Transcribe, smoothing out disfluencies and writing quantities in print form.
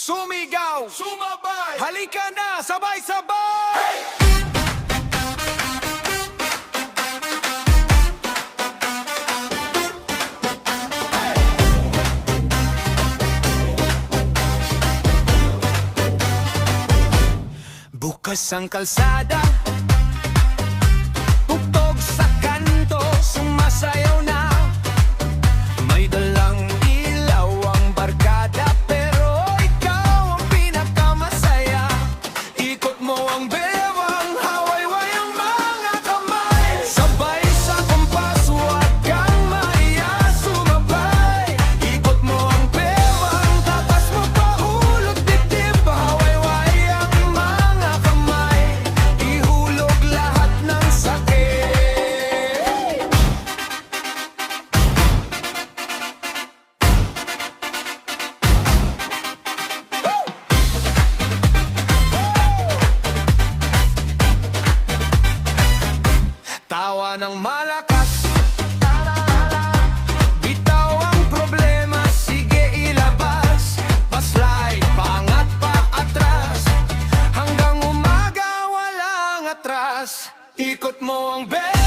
Sumigaw, sumabay, halika na, sabay-sabay! Bukas ang kalsada, tugtog sa kanto, sumasayaw na. May dalang ilaw ang barkada, pero ikaw ang pinakamasaya. Ikot mo ang bewang, hawayway ang mga kamay. Sabay sa kompas, huwag kang mahiya, sumabay. Ikot mo ang bewang, tapas mo pa hulog dibdib. Hawayway ang mga kamay, ihulog lahat ng sakit. Tawa ng malakas, bitaw ang problema, sige ilabas. Paslide, paangat pa atras, hanggang umaga walang atras. Ikot mo ang bell.